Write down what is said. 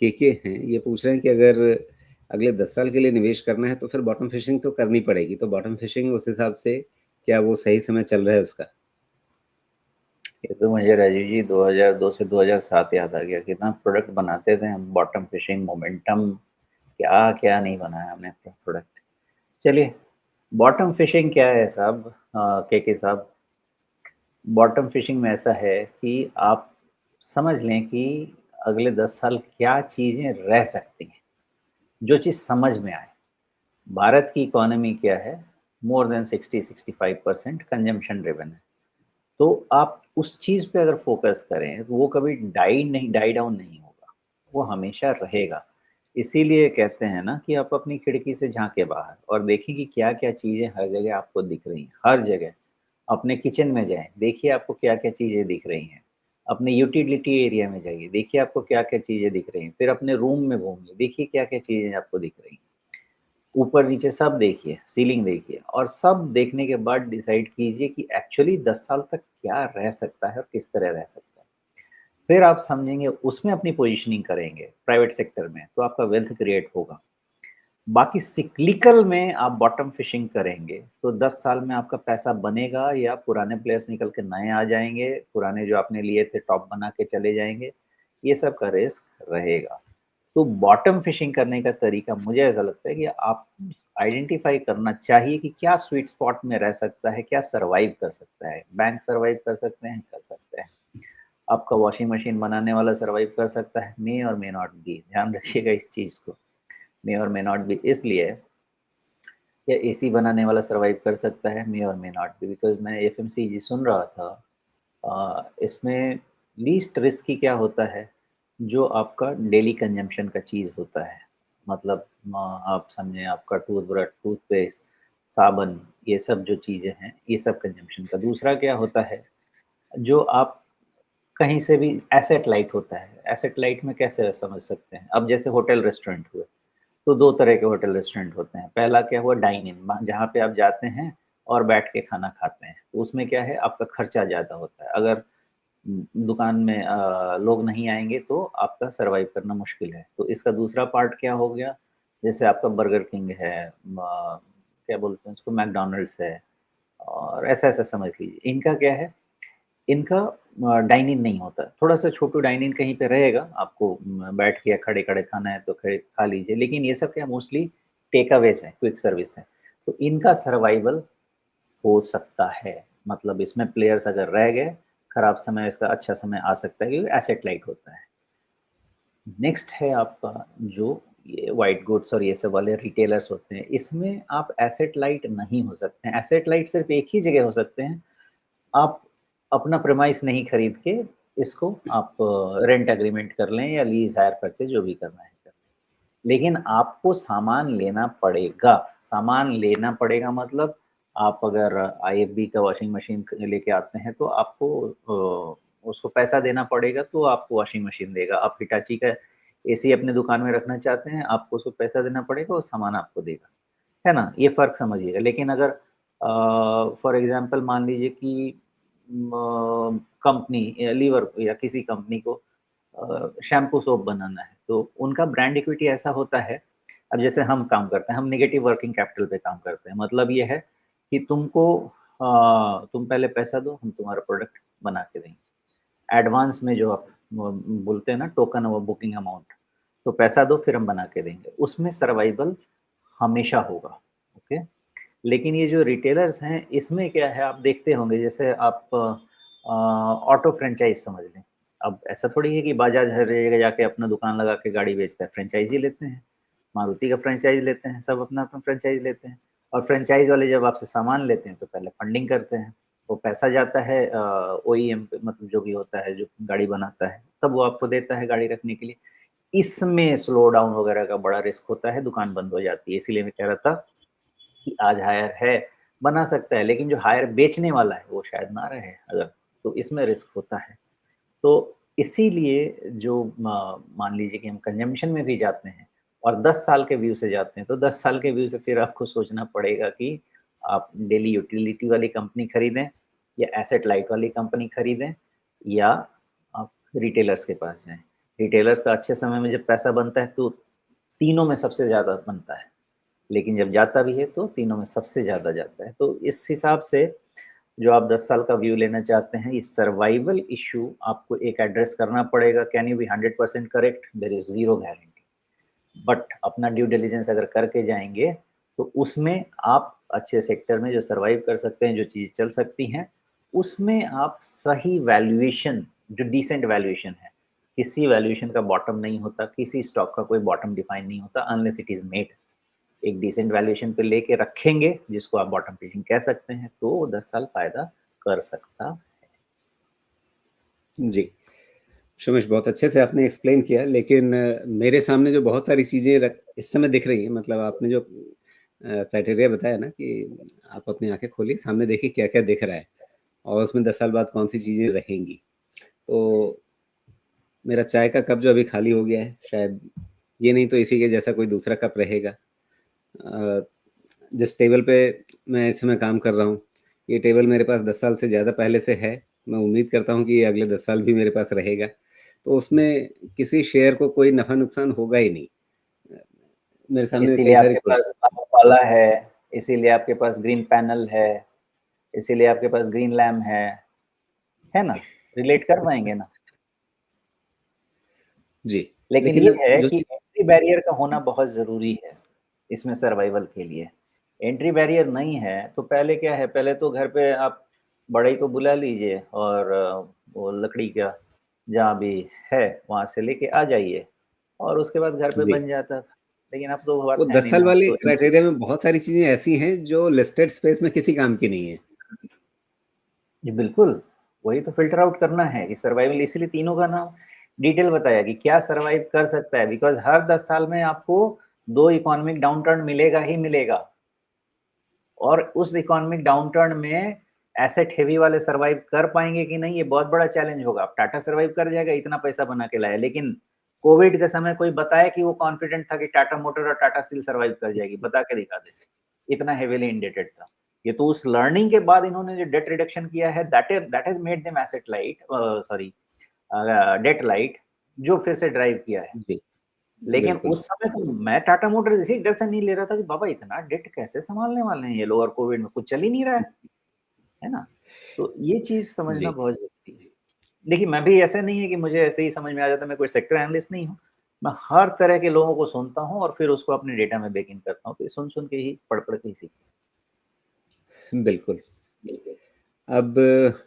केके हैं, ये पूछ रहे हैं कि अगर अगले 10 साल के लिए निवेश करना है तो फिर बॉटम फिशिंग तो करनी पड़ेगी। तो बॉटम फिशिंग उस हिसाब से क्या वो सही समय चल रहा है उसका? ये तो मुझे राजीव जी 2002 से 2007 याद आ गया। कितना प्रोडक्ट बनाते थे हम, बॉटम फिशिंग, मोमेंटम, क्या क्या नहीं बनाया हमने अपना प्रोडक्ट। चलिए, बॉटम फिशिंग क्या है साहब, के साहब। बॉटम फिशिंग में ऐसा है कि आप समझ लें कि अगले 10 साल क्या चीज़ें रह सकती हैं, जो चीज़ समझ में आए। भारत की इकोनॉमी क्या है, मोर देन 60-65% कंजम्पशन ड्रिवन है। तो आप उस चीज़ पे अगर फ़ोकस करें, तो वो कभी डाई डाउन नहीं होगा, वो हमेशा रहेगा। इसीलिए कहते हैं ना कि आप अपनी खिड़की से झाँके बाहर और देखें कि क्या-क्या चीज़ें हर जगह आपको दिख रही हैं, हर जगह। अपने किचन में जाएँ, देखिए आपको क्या-क्या चीज़ें दिख रही हैं। अपने यूटिलिटी एरिया में जाइए, देखिए आपको क्या-क्या चीज़ें दिख रही हैं। फिर अपने रूम में घूमिए, देखिए क्या-क्या चीज़ें आपको दिख रही हैं। ऊपर-नीचे सब देखिए, सीलिंग देखिए और सब देखने के बाद डिसाइड कीजिए कि एक्चुअली 10 साल तक क्या रह सकता है और किस तरह रह सकता है। फिर आप समझेंगे, उसमें अपनी पोज़ीशनिंग करेंगे प्राइवेट सेक्टर में, तो आपका वेल्थ क्रिएट होगा। बाकी सिक्लिकल में आप बॉटम फिशिंग करेंगे, तो 10 साल में आपका पैसा बनेगा या पुराने प्लेयर्स निकल के नए आ जाएँगे, पुराने जो आपने लिए थे टॉप बना के चले जाएँगे, ये सब का रिस्क रहेगा। तो बॉटम फिशिंग करने का तरीका मुझे ऐसा लगता है कि आप आइडेंटिफाई करना चाहिए कि क्या स्वीट स्पॉट में रह सकता है, क्या सर्वाइव कर सकता है। बैंक सर्वाइव कर सकते हैं, कर सकते हैं। आपका वॉशिंग मशीन बनाने वाला सर्वाइव कर सकता है, मे और मे नॉट बी। ध्यान रखिएगा इस चीज़ को, मे और मे नॉट बी इसलिए, या एसी बनाने वाला सर्वाइव कर सकता है, मे और मे नॉट बी। बिकॉज़ मैं एफएमसीजी सुन रहा था, इसमें लीस्ट रिस्की क्या होता है, जो आपका डेली कंजम्पशन का चीज़ होता है। मतलब आप समझें, आपका टूथब्रश, टूथपेस्ट, साबुन, ये सब जो चीज़ें हैं, ये सब कंजम्पशन का। दूसरा क्या होता है, जो आप कहीं से भी एसेट लाइट होता है। एसेट लाइट में कैसे समझ सकते हैं? अब जैसे होटल रेस्टोरेंट हुए, तो 2 तरह के होटल रेस्टोरेंट होते हैं। पहला क्या हुआ, डाइन इन, जहाँ पे आप जाते हैं और बैठ के खाना खाते हैं। तो उसमें क्या है, आपका खर्चा ज़्यादा होता है। अगर दुकान में लोग नहीं आएँगे तो आपका सर्वाइव करना मुश्किल है। तो इसका दूसरा पार्ट क्या हो गया, जैसे आपका बर्गर किंग है, क्या बोलते हैं उसको, मैकडॉनल्ड्स है और ऐसा-ऐसा समझ लीजिए। इनका क्या है, इनका डाइन इन नहीं होता। थोड़ा-सा छोटू डाइन इन कहीं पे रहेगा, आपको बैठ के या खड़े-खड़े खाना है तो खड़े खा लीजिए। लेकिन ये सब क्या मोस्टली टेक अवेज़ हैं, क्विक सर्विस हैं। तो इनका सर्वाइवल हो सकता है। मतलब इसमें प्लेयर्स अगर रह गए, खराब समय इसका अच्छा समय आ सकता है क्योंकि एसेट लाइट होता है। नेक्स्ट है आपका जो ये व्हाइट गुड्स और ये सब वाले रिटेलर्स होते हैं, इसमें आप एसेट लाइट नहीं हो सकते हैं। एसेट लाइट सिर्फ़ एक ही जगह हो सकते हैं, आप अपना प्रेमाइस नहीं खरीद के इसको आप रेंट एग्रीमेंट कर लें या लीज़ हायर परचेज़ जो भी करना है कर लें। लेकिन आपको सामान लेना पड़ेगा। सामान लेना पड़ेगा मतलब आप अगर आईएफबी का वॉशिंग मशीन लेके आते हैं तो आपको उसको पैसा देना पड़ेगा, तो आपको वॉशिंग मशीन देगा। आप हिटाची का एसी अपने दुकान में रखना चाहते हैं, आपको उसको पैसा देना पड़ेगा और सामान आपको देगा। है ना? ये फ़र्क समझिएगा। लेकिन अगर फॉर एग्ज़ाम्पल मान लीजिए कि कंपनी या लीवर या किसी कंपनी को शैम्पू सोप बनाना है, तो उनका ब्रांड इक्विटी ऐसा होता है। अब जैसे हम काम करते हैं, हम नेगेटिव वर्किंग कैपिटल पे काम करते हैं। मतलब ये है कि तुम पहले पैसा दो, हम तुम्हारा प्रोडक्ट बना के देंगे। एडवांस में जो आप बोलते हैं ना, टोकन और बुकिंग अमाउंट, तो पैसा दो फिर हम बना के देंगे। उसमें सर्वाइवल हमेशा होगा, ओके? लेकिन ये जो रिटेलर्स हैं, इसमें क्या है, आप देखते होंगे, जैसे आप ऑटो फ्रेंचाइज़ समझ लें। अब ऐसा थोड़ी है कि बाजाज हर जगह जाके अपना दुकान लगा के गाड़ी बेचता है, फ्रेंचाइज़ी लेते हैं। मारुति का फ्रेंचाइज़ लेते हैं, सब अपना-अपना फ्रेंचाइज़ लेते हैं और फ्रेंचाइज़ वाले जब आपसे सामान लेते हैं, तो पहले फंडिंग करते हैं। वो पैसा जाता है ओईएम पे, मतलब जो भी होता है, जो गाड़ी बनाता है, तब वो आपको देता है गाड़ी रखने के लिए। इसमें स्लो डाउन वगैरह का बड़ा रिस्क होता है, दुकान बंद हो जाती है। इसीलिए मैं कह रहा था कि आज हायर है, बना सकता है, लेकिन जो हायर बेचने वाला है, वो शायद ना रहे अगर, तो इसमें रिस्क होता है। तो इसीलिए जो मान लीजिए कि हम कंज़म्पशन में भी जाते हैं और 10 साल के व्यू से जाते हैं, तो 10 साल के व्यू से फिर आपको सोचना पड़ेगा कि आप डेली यूटिलिटी वाली कंपनी खरीदें या एसेट लाइट वाली कंपनी खरीदें या आप रिटेलर्स के पास जाएँ। रिटेलर्स का अच्छे समय में जब पैसा बनता है तो तीनों में सबसे ज़्यादा बनता है, लेकिन जब जाता भी है तो तीनों में सबसे ज़्यादा जाता है। तो इस हिसाब से जो आप 10 साल का व्यू लेना चाहते हैं, इस सर्वाइवल इश्यू आपको एक एड्रेस करना पड़ेगा। Can you be 100% correct? There is zero guarantee. But अपना ड्यू डिलिजेंस अगर करके जाएँगे, तो उसमें आप अच्छे सेक्टर में जो सर्वाइव कर सकते हैं, जो चीज़ चल सकती हैं, उसमें आप सही वैल्यूएशन, जो डिसेंट वैल्यूएशन है, किसी वैल्यूएशन का बॉटम नहीं होता, किसी स्टॉक का कोई बॉटम डिफाइन नहीं होता अनलेस इट इज़ मेड। एक डिसेंट वैल्यूएशन पे लेके रखेंगे, जिसको आप बॉटम फिशिंग कह सकते हैं, तो वो 10 साल फ़ायदा कर सकता। जी। शुमेश, बहुत अच्छे से आपने एक्सप्लेन किया, लेकिन मेरे सामने जो बहुत सारी चीज़ें इस समय दिख रही हैं, मतलब आपने जो क्राइटेरिया बताया ना कि आप अपनी आंखें खोलिए, सामने देखिए क्या क्या दिख रहा है और उसमें 10 साल बाद कौन सी चीज़ें रहेंगी। तो मेरा चाय का कप जो अभी खाली हो गया है, शायद ये नहीं तो इसी के जैसा कोई दूसरा कप रहेगा। जिस टेबल पे मैं इस समय काम कर रहा हूँ, ये टेबल मेरे पास 10 साल से ज़्यादा पहले से है। मैं उम्मीद करता हूँ कि ये अगले 10 साल भी मेरे पास रहेगा। तो उसमें किसी शेयर को कोई नफ़ा-नुकसान होगा ही नहीं। मेरे सामने इसीलिए कई सारी आपके कुर्स पास पाला है, इसीलिए आपके पास ग्रीन पैनल है, इसीलिए आपके पास ग्रीन लैम्प है ना? रिलेट कर पाएँगे ना? जी, लेकिन लेकिन ये अब है जो कि चीज़ एंट्री बैरियर का होना बहुत ज़रूरी है, इसमें सर्वाइवल के लिए। एंट्री बैरियर नहीं है, तो पहले क्या है, पहले तो घर पे आप बढ़ई को बुला लीजिए और वो लकड़ी का जहाँ भी है, वहाँ से लेके आ जाइए और उसके बाद घर पे जी, बन जाता था। लेकिन अब तो वो वो बात है 10 नहीं साल ना, अब वाले तो क्राइटेरिया में बहुत सारी चीज़ें ऐसी हैं जो लिस्टेड स्पेस में किसी काम की नहीं है। जी, बिल्कुल, वही तो फ़िल्टर आउट करना है कि सर्वाइवल, इसीलिए तीनों का नाम डिटेल बताया कि क्या सर्वाइव कर सकता है, बिकॉज़ हर 10 साल में आपको 2 इकोनॉमिक डाउनटर्न मिलेगा ही मिलेगा और उस इकोनॉमिक डाउनटर्न में एसेट हेवी वाले सर्वाइव कर पाएँगे कि नहीं, ये बहुत बड़ा चैलेंज होगा। अब टाटा सर्वाइव कर जाएगा, इतना पैसा बना के लाया, लेकिन कोविड के समय कोई बताए कि वो कॉन्फिडेंट था कि टाटा मोटर और टाटा स्टील सर्वाइव कर जाएगी, बता के दिखा दे। इतना हेवीली इंडेटेड था। ये तो उस लर्निंग के बाद इन्होंने जो डेट रिडक्शन किया है, that has made them asset light, sorry debt light, जो फिर से ड्राइव किया है। जी, लेकिन बिल्कुल। उस समय तो मैं टाटा मोटर्स इसी डर से नहीं ले रहा था कि बाबा इतना डेट कैसे सँभालने वाले हैं ये लोग और कोविड में कुछ चल ही नहीं रहा है ना? तो ये चीज़ समझना जी, बहुत ज़रूरी है। देखिए, मैं भी ऐसा नहीं है कि मुझे ऐसे ही समझ में आ जाता है, मैं कोई सेक्टर एनालिस्ट नहीं हूँ। मैं हर तरह के लोगों को सुनता हूँ और फिर उसको अपने डेटा में बेक इन करता हूँ। तो ये सुन-सुन के ही, पढ़-पढ़ के ही सीखता बिल्कुल। हूँ। अब